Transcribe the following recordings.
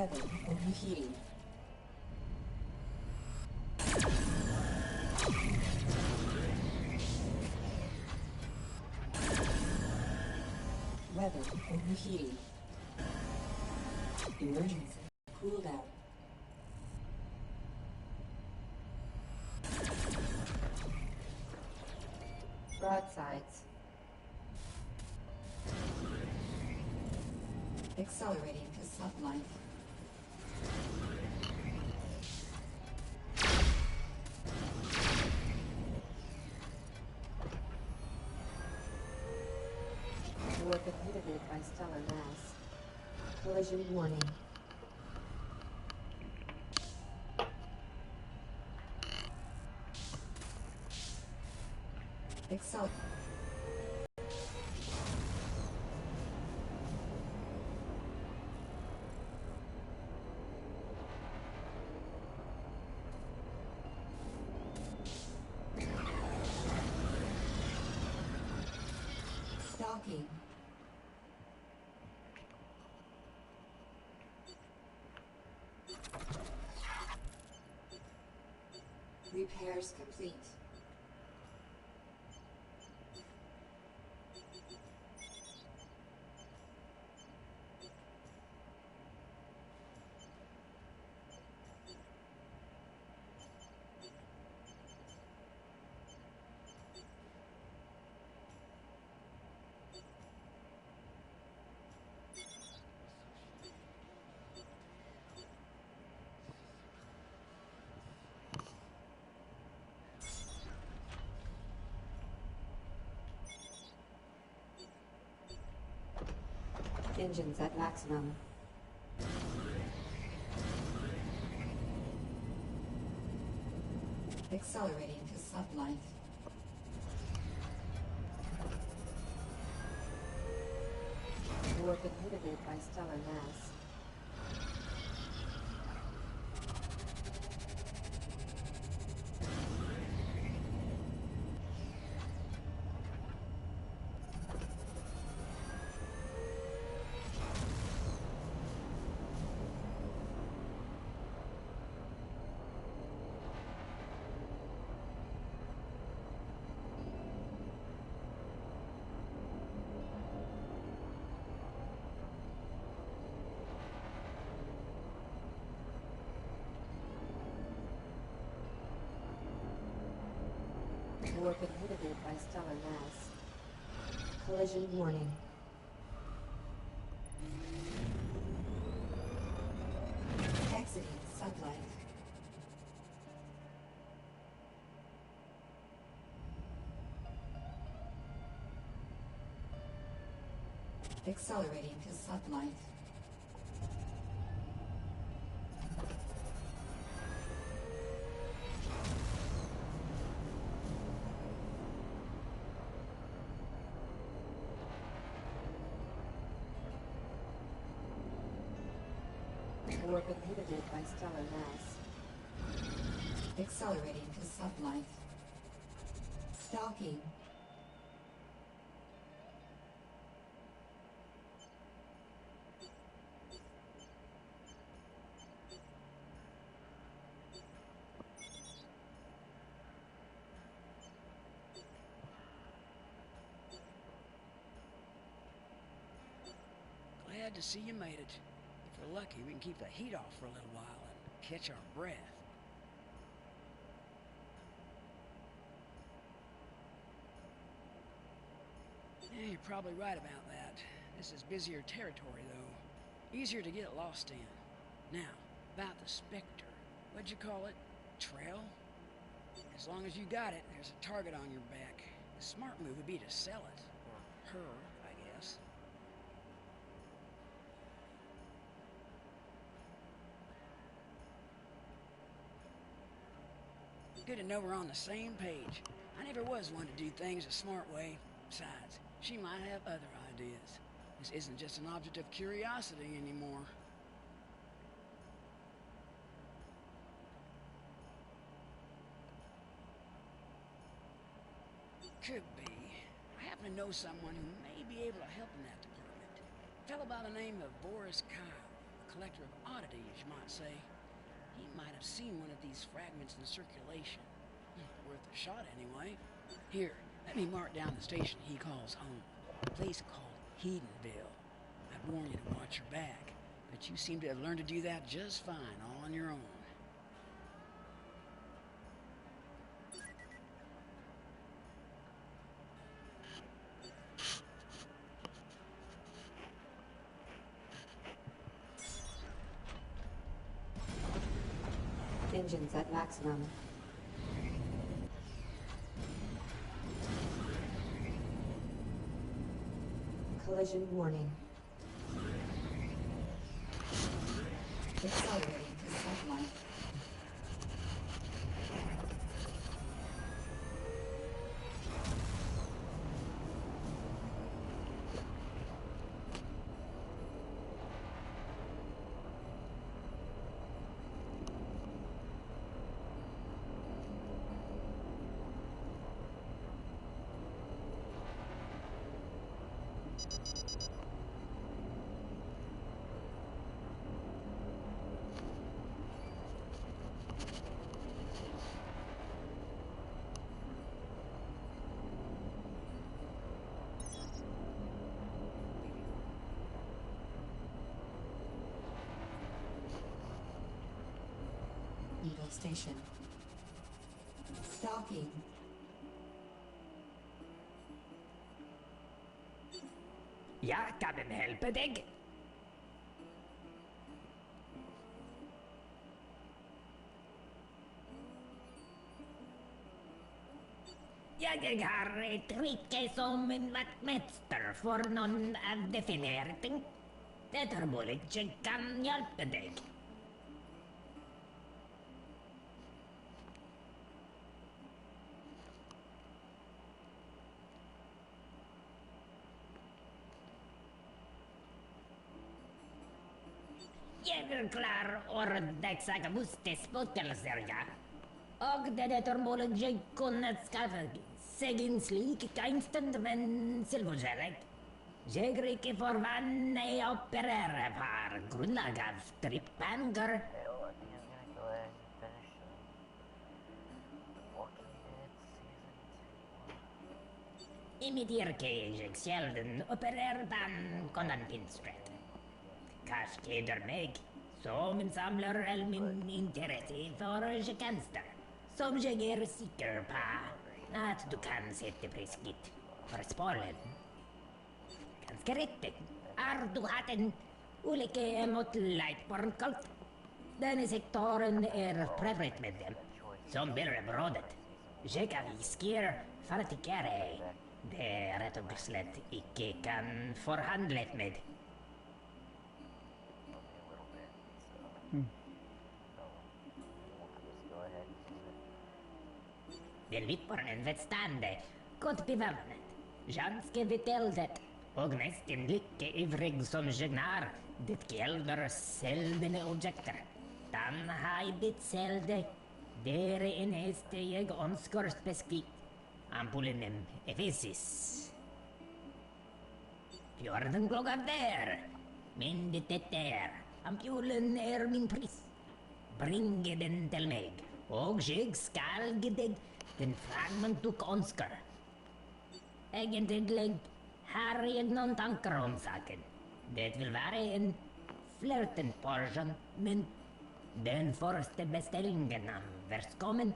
Weather overheating. Weather overheating. Emergency. Cool down. Broadsides. Accelerating to sublight. Warp inhibited by stellar mass. Collision warning. Excel. Stalking. Repairs complete. Engines at maximum. Accelerating to sublight. Warp inhibited by stellar mass. Warp inhibited by stellar mass. Collision warning. Exiting sublight. Accelerating to sublight. Warp inhibited by stellar mass. Accelerating to sublight. Stalking. Glad to see you made it. If we're lucky, we can keep the heat off for a little while and catch our breath. Yeah, you're probably right about that. This is busier territory, though. Easier to get lost in. Now, about the Spectre. What'd you call it? Trail? As long as you got it, there's a target on your back. The smart move would be to sell it. Or her, I guess. Good to know we're on the same page. I never was one to do things a smart way. Besides, she might have other ideas. This isn't just an object of curiosity anymore. Could be. I happen to know someone who may be able to help in that department. A fellow by the name of Boris Kyle, a collector of oddities, you might say. He might have seen one of these fragments in circulation. Worth a shot, anyway. Here, let me mark down the station he calls home. A place called Hedenville. I'd warn you to watch your back, but you seem to have learned to do that just fine, all on your own. Engines at maximum. Collision warning. Accelerating to sublight. Eagle Station. Stalking. Jeg kan hjelpe deg. Jeg har et rike som en vaktmester for noen av definere ting. Det er mulig jeg kan hjelpe deg. Jeg er klar over disse spøkelser, ja. Og det er mulig jeg kunne skaffe seg en slik gangster, men selvforskjellig. Jeg er ikke for vann jeg opererer på grunnlag av strippenger. I mitt yrke er jeg sjelden opererer på kontantinstrett. Kanskje det meg, som en samler all min interesse for gangster, som jeg er sikker på at du kan sette pris gitt for spålen. Ganske riktig. Har du hatt en ulykke mot Lightborn-kult? Denne sektoren er prøvet med dem, som blir brådet. Jeg avvisker for at ikke er det rett og slett ikke kan forhandle med. Det lytter en vedstande, godt bevæpnet, ganske beteldet, og nesten like ivrig som Jegnar. Det gjelder seldene objekter. Den har jeg blitt selde. Det er eneste jeg ønsker spesifikt. Ampulenem Ephesus. 14 klokka der. Men dette er. Ampulen er min pris. Bringe den til meg, og jeg skal gi deg den fragment du ønsker. Egentlig har jeg noen tanker om saken. Det vil være en flirten portion, men den første bestillingen av verkskommen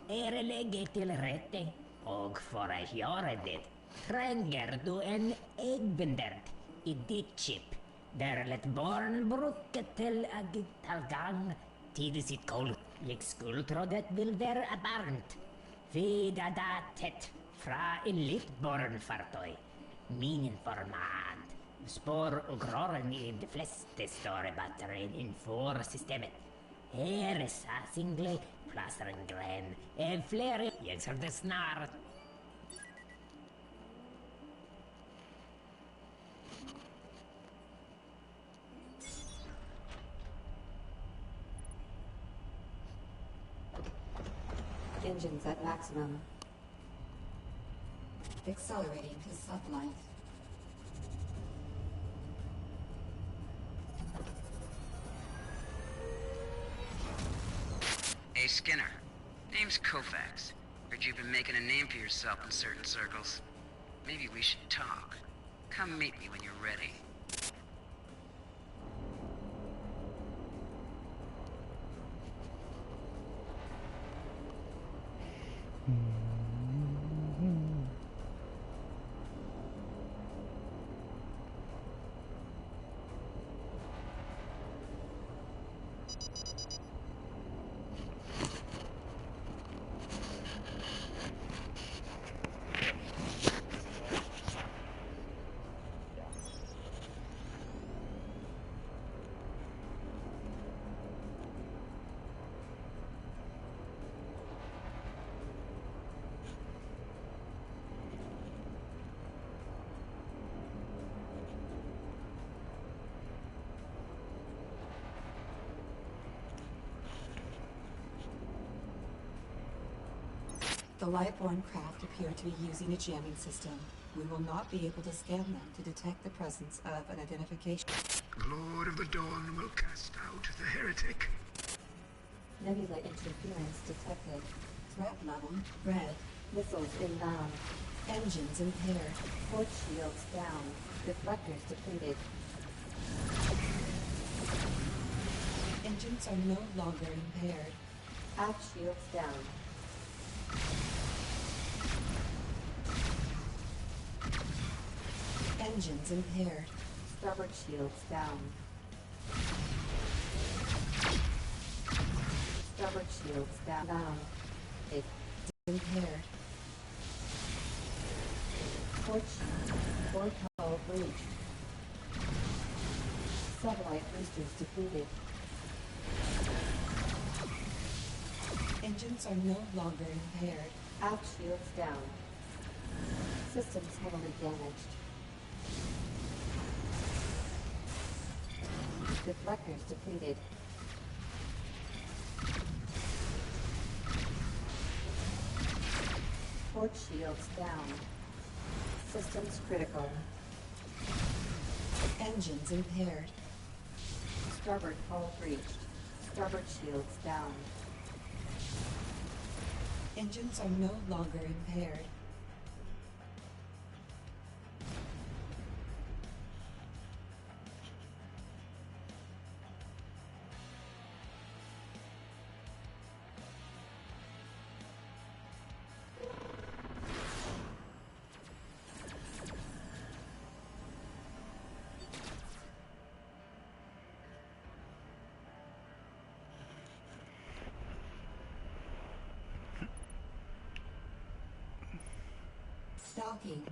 er å legge til rette, og for å gjøre det trenger du en egenbendert i ditt chip. Der lett barn bruke til tilgang til sitt kål. Jeg skulle tro det vil være barnt. Vida datet fra en littbarnfartøy. Min informant. Spår og røren i de fleste større batterier innenfor systemet. Her er sassinglig, plasser en gren. Flere. Jeg ser det snart. Engines at maximum. Accelerating to sublight. Skinner. Name's Koufax. Heard you've been making a name for yourself in certain circles. Maybe we should talk. Come meet me when you're ready. The Lightborn craft appear to be using a jamming system. We will not be able to scan them to detect the presence of an identification. Lord of the Dawn will cast out the heretic. Nebula interference detected. Threat level red. Missiles inbound. Engines impaired. Port shields down. Deflectors depleted. Engines are no longer impaired. Aft shields down. Engines impaired. Starboard shields down. Starboard shields down. It's impaired. Port hull breached. Satellite boosters depleted. Engines are no longer impaired. Aft shields down. Systems heavily damaged. Deflectors depleted. Port shields down. Systems critical. Engines impaired. Starboard hull breached. Starboard shields down. Engines are no longer impaired. Stalking.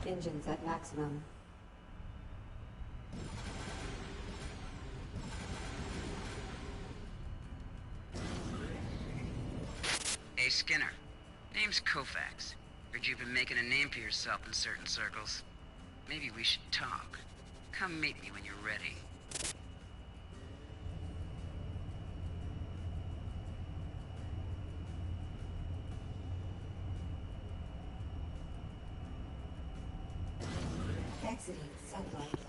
Engines at maximum. Hey, Skinner. Name's Koufax. Heard you've been making a name for yourself in certain circles. Maybe we should talk. Come meet me when you're ready. Exiting sublight.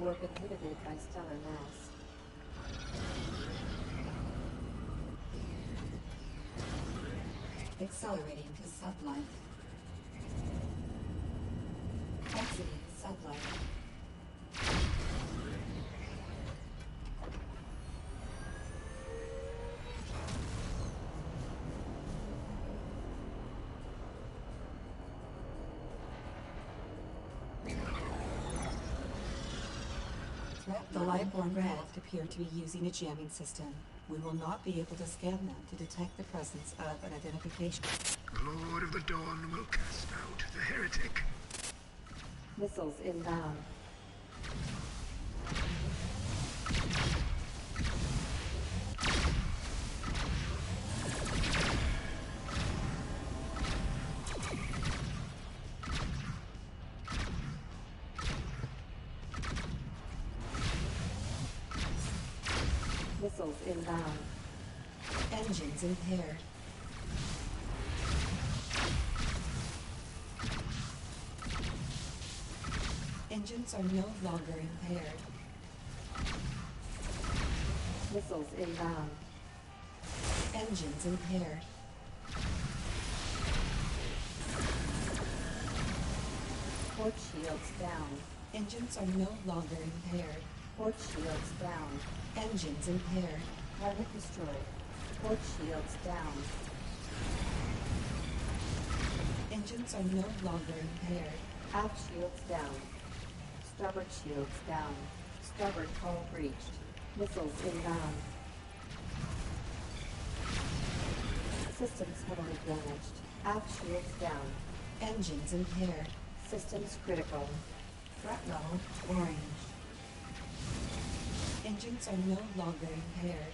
Warp inhibited by stellar mass. Accelerating to sublight. Exiting sublight. The Lightborn craft appear to be using a jamming system. We will not be able to scan them to detect the presence of an identification. The Lord of the Dawn will cast out the heretic. Missiles inbound. Missiles inbound. Engines impaired. Engines are no longer impaired. Missiles inbound. Engines impaired. Port shields down. Engines are no longer impaired. Port shields down. Engines impaired. Target destroyed. Port shields down. Engines are no longer impaired. Aft shields down. Starboard shields down. Starboard hull breached. Missiles inbound. Systems heavily damaged. Aft shields down. Engines impaired. Systems critical. Threat level orange. Engines are no longer impaired.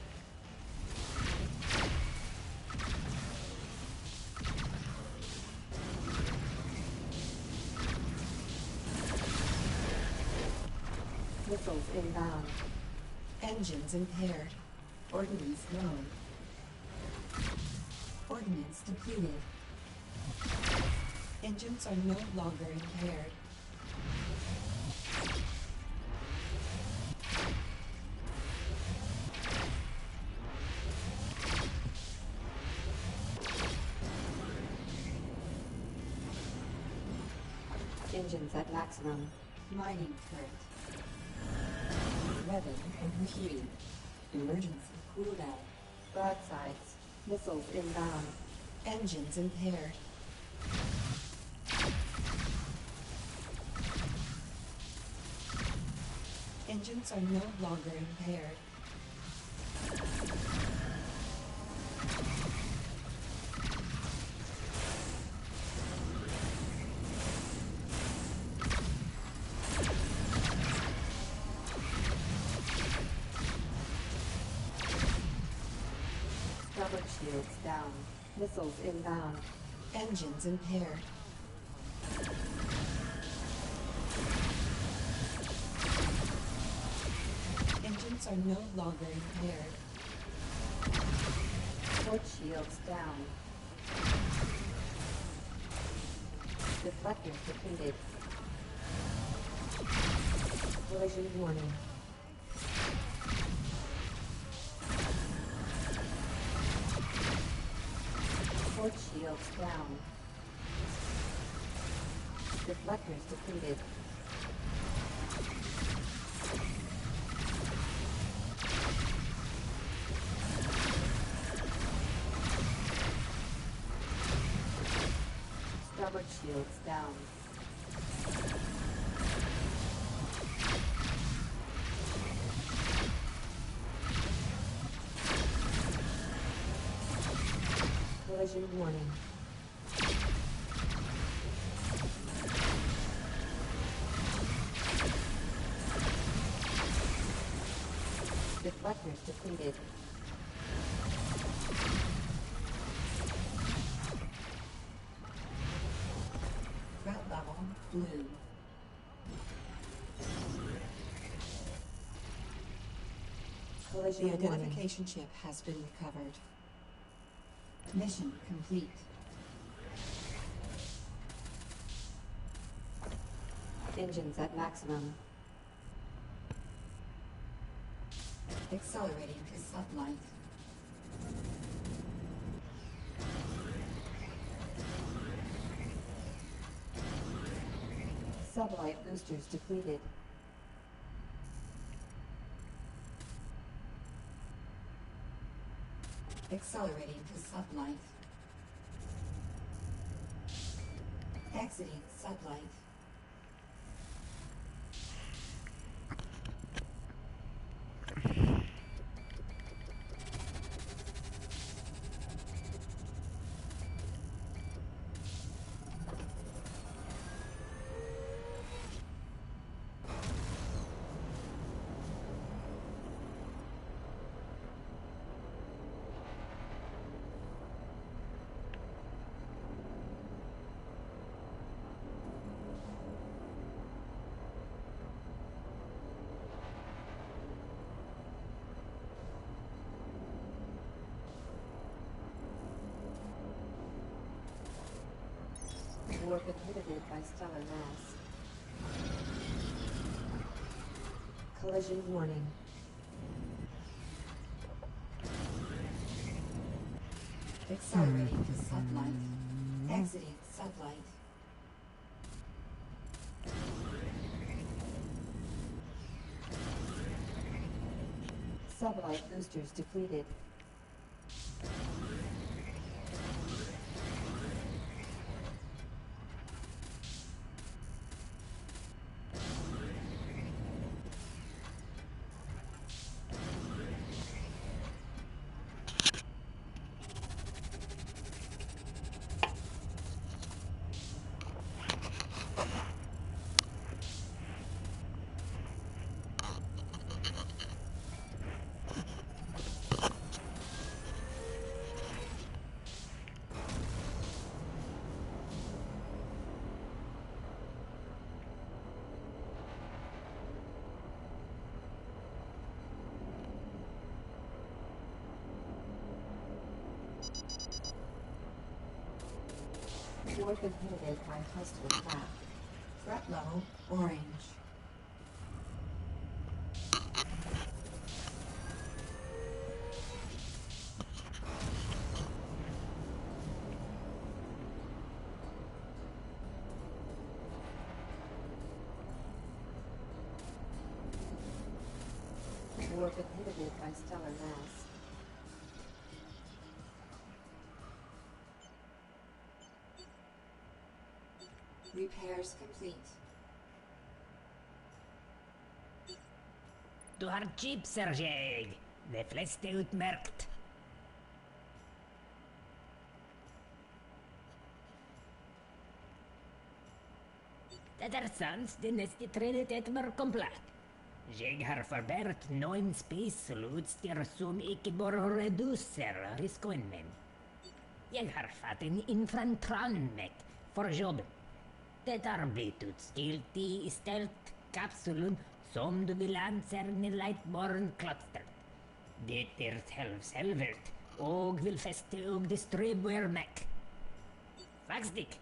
Missiles inbound. Engines impaired. Ordnance low. Ordnance depleted. Engines are no longer impaired. Engines at maximum. Mining turret. Weather and computing. Emergency cooldown. Broadsides. Missiles inbound. Engines impaired. Engines are no longer impaired. Starboard shields down. Missiles inbound. Engines impaired. Engines are no longer impaired. Port shields down. Deflectors depleted. Collision warning. Port shields down. Deflectors depleted. Starboard shields down. Collision warning. depleted. Threat level blue. Collision the identification chip has been recovered. Mission complete. Engines at maximum. Accelerating to sublight. Sublight boosters depleted. Accelerating to sublight. Exiting sublight. Warp inhibited by stellar mass. Collision warning. Accelerating to sublight. Exiting sublight. Sublight boosters depleted. Warp inhibited by hostile attack. Threat level orange. Warp inhibited by stellar mass. Repairs complete. Du har chip, Sergej. De fleste utmärkt. Det är sant, det nästa trinitet var komplett. Jag har förbättrat 9 specialutstyr som icke bara reducerar risken. Jag har fått en infrantranmek för jobbet. Det har blivit utstilt i stealth-kapsulen som du vill anser i Lightborn-klostret. Det är självsälvert och vill fästa och distribuera mek. Faxdik,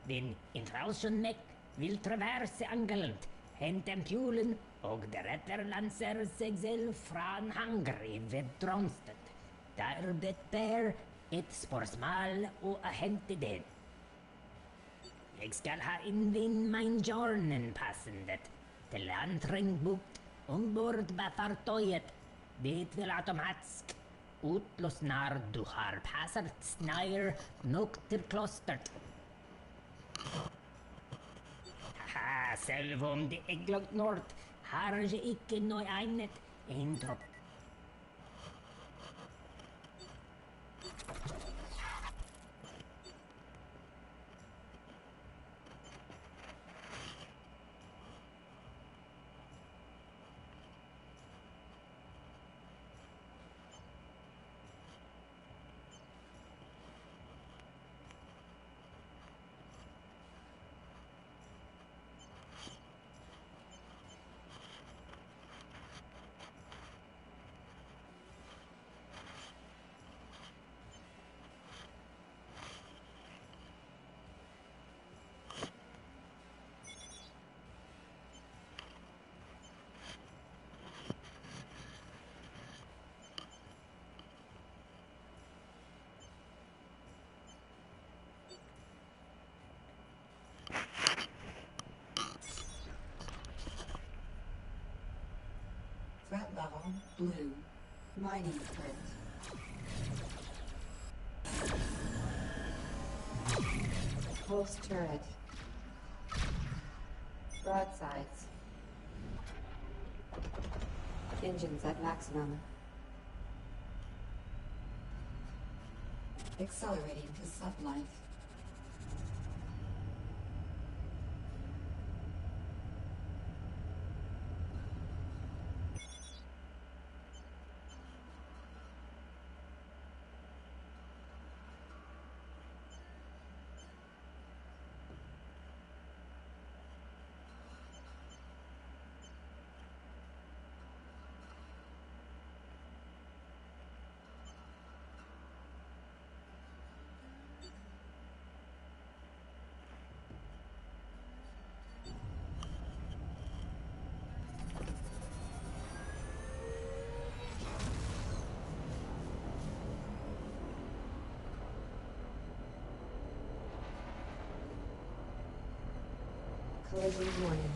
din infralsion-mek vill traversa Angeland, hämta ampulen och därefter lansera sig själv från Hungary vid Dronstad. Där det bär ett spårsmal och hämta den. Jag ska ha invind min jornen passandet till anträngbukt ombord på fartyget. Det vill automatiskt utlös när du har passat snöjer nog till klostret. Haha, själv om det är glömt nord har jag icke något annat än tropp. Blue. Mining turret. Pulse turret. Broadsides. Engines at maximum. Accelerating to sublight. Collision warning.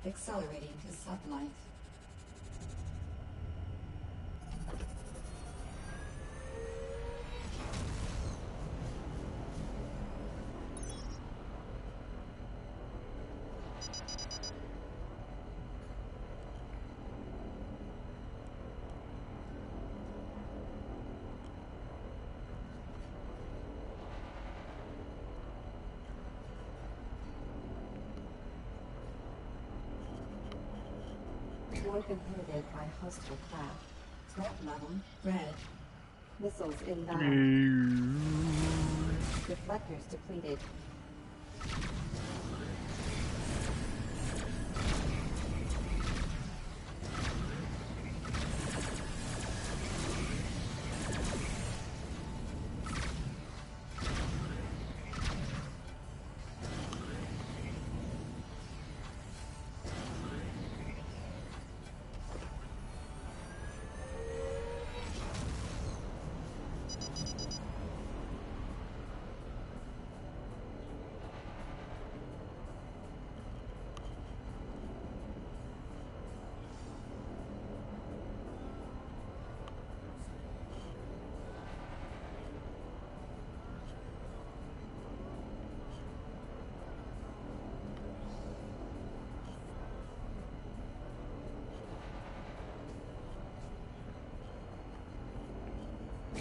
Accelerating to sublight. Warp inhibited by hostile craft. Threat level red. Missiles inbound. Deflectors depleted.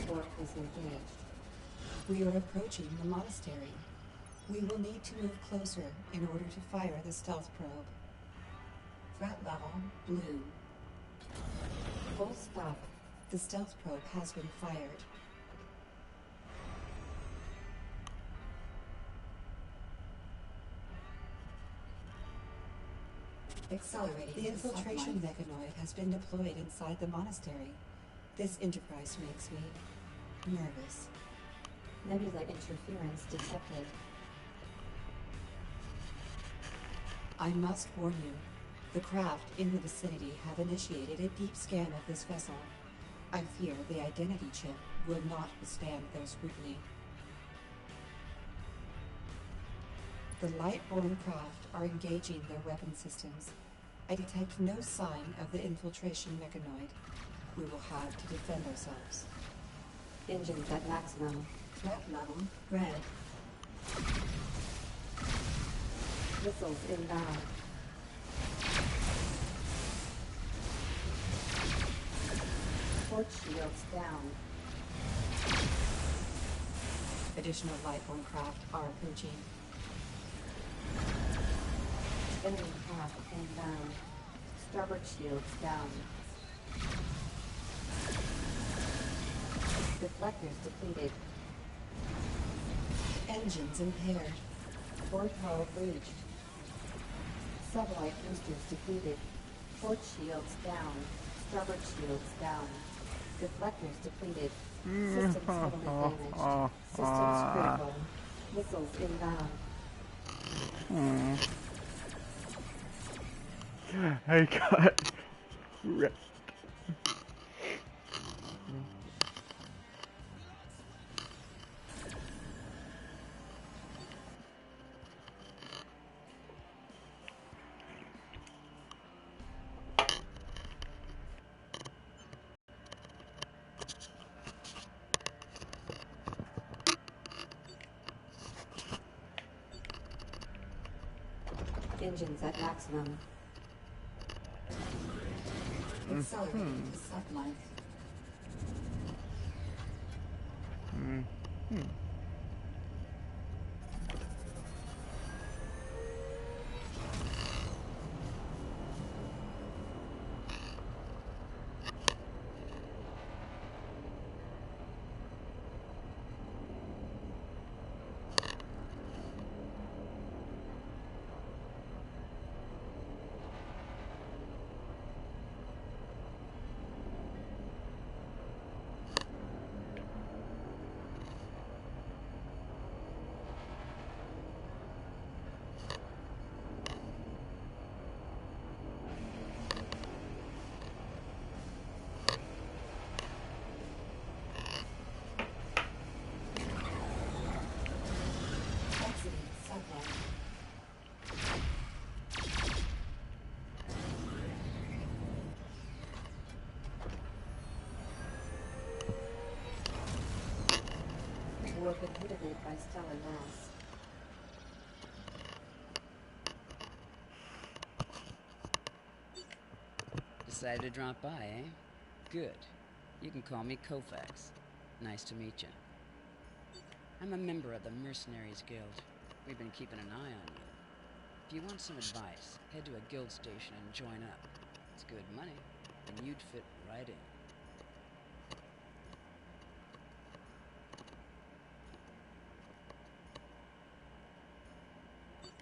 Warp is engaged. We are approaching the monastery. We will need to move closer in order to fire the stealth probe. Threat level blue. Full stop. The stealth probe has been fired. Accelerating. The infiltration mechanoid has been deployed inside the monastery. This enterprise makes me nervous. Nebula interference detected. I must warn you. The craft in the vicinity have initiated a deep scan of this vessel. I fear the identity chip will not withstand their scrutiny. The light-borne craft are engaging their weapon systems. I detect no sign of the infiltration mechanoid. We will have to defend ourselves. Engines at maximum. Threat level red. Missiles inbound. Port shields down. Additional light-borne craft are approaching. Enemy craft inbound. Starboard shields down. Deflectors depleted. Engines impaired. Port hull breached. Sublight boosters depleted. Port shields down. Starboard shields down. Deflectors depleted. Systems heavily damaged. Systems critical. Missiles inbound. I got wrecked. Engines at maximum. Accelerating to sublight. Exiting sublight. Warp inhibited by stellar mass. Decided to drop by, eh? Good. You can call me Koufax. Nice to meet you. I'm a member of the Mercenaries Guild. We've been keeping an eye on you. If you want some advice, head to a guild station and join up. It's good money, and you'd fit right in.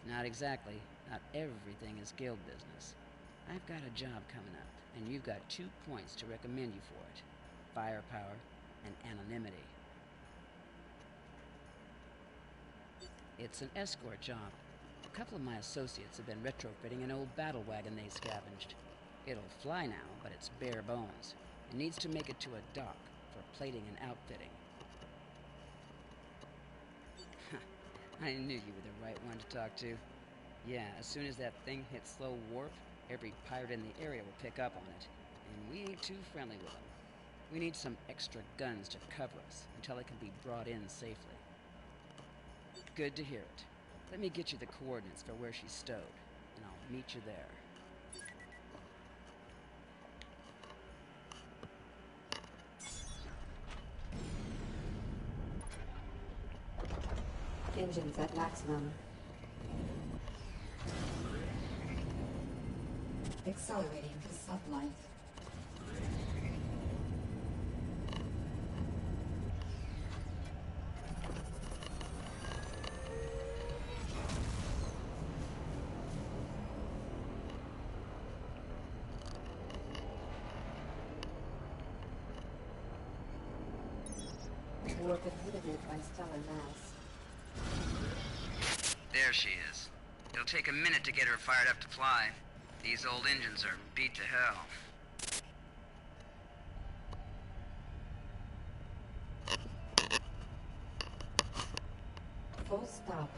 Not exactly. Not everything is guild business. I've got a job coming up, and you've got 2 points to recommend you for it. Firepower and anonymity. It's an escort job. A couple of my associates have been retrofitting an old battle wagon they scavenged. It'll fly now, but it's bare bones. It needs to make it to a dock for plating and outfitting. I knew you were the right one to talk to. Yeah, as soon as that thing hits slow warp, every pirate in the area will pick up on it. And we ain't too friendly with them. We need some extra guns to cover us until it can be brought in safely. Good to hear it. Let me get you the coordinates for where she's stowed, and I'll meet you there. Engines at maximum. Accelerating to sublight. Warp inhibited by stellar mass. There she is. It'll take a minute to get her fired up to fly. These old engines are beat to hell. Full stop.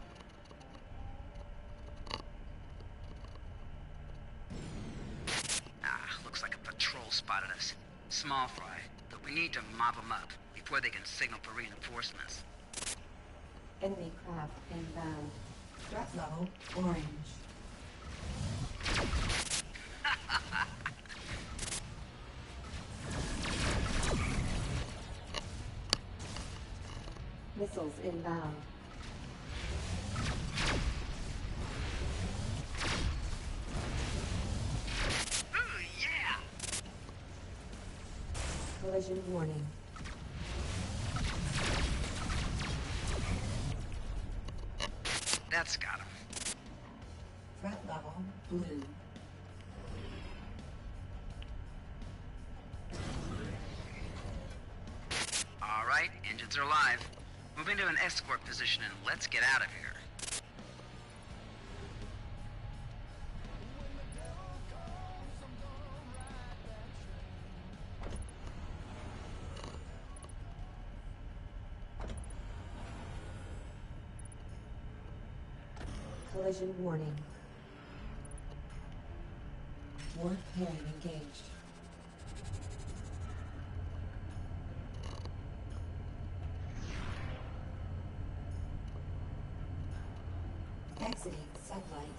Looks like a patrol spotted us. Small fry, but we need to mop them up before they can signal for reinforcements. Enemy craft inbound. Threat level orange. Missiles inbound. Ooh, yeah! Collision warning. That's got him. Threat level blue. All right, engines are live. Move into an escort position and let's get out of here. Collision warning. Warp pairing engaged. Exiting sublight.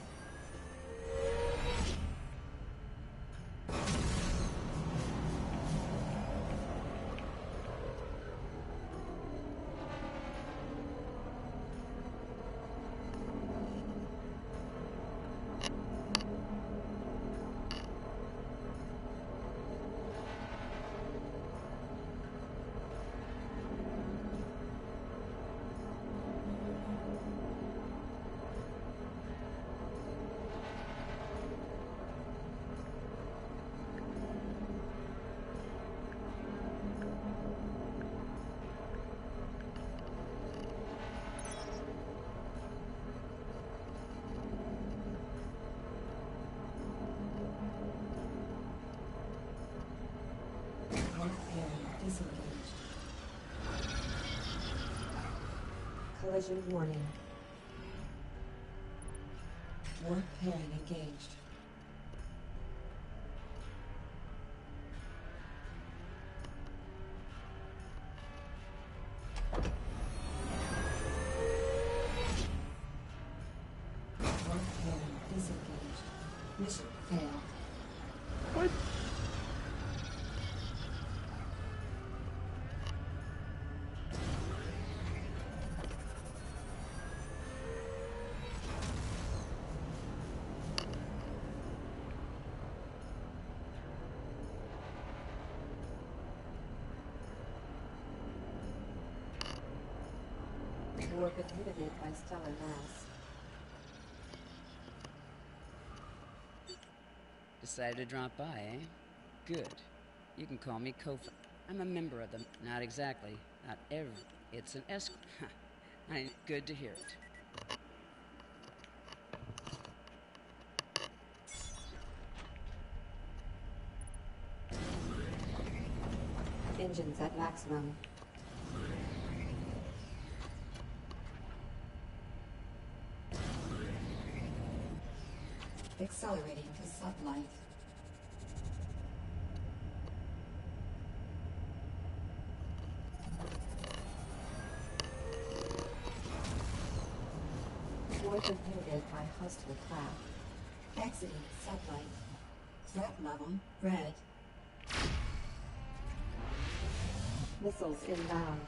Warp pairing disengaged. Collision warning. Warp pairing engaged. Warp pairing disengaged. Mission failed. What? Warp inhibited by stellar mass. Decided to drop by, eh? Good. You can call me Kofa. I'm a member of them. Not exactly. Not every. It's an escort. Good to hear it. Engines at maximum. Accelerating to sublight. Warp inhibited by hostile craft. Exiting sublight. Threat level red. Missiles inbound.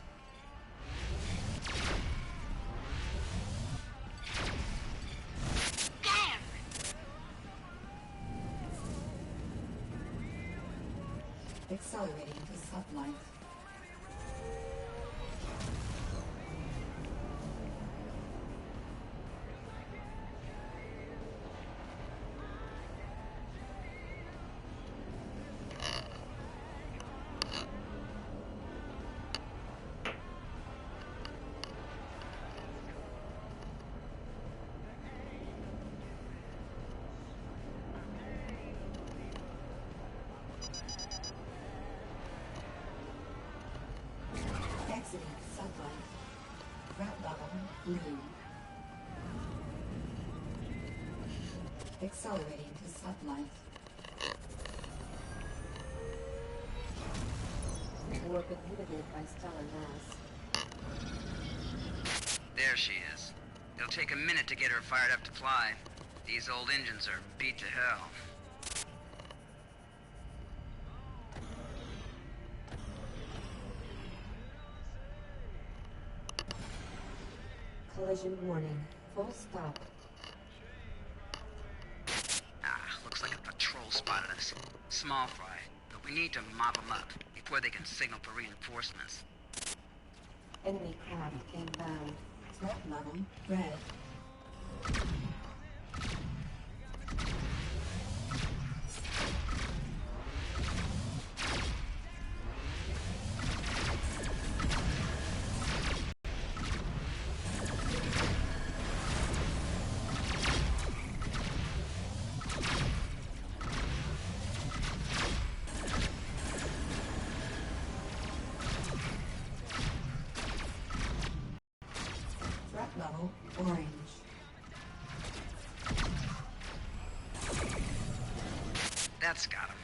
Accelerating to sublight. Exiting sublight. Threat level blue. Accelerating to sublight. Warp inhibited by stellar mass. There she is. It'll take a minute to get her fired up to fly. These old engines are beat to hell. Collision warning. Full stop. Looks like a patrol spotted us. Small fry, but we need to mop them up before they can signal for reinforcements. Enemy craft inbound. Threat level red. Threat level orange. That's got him.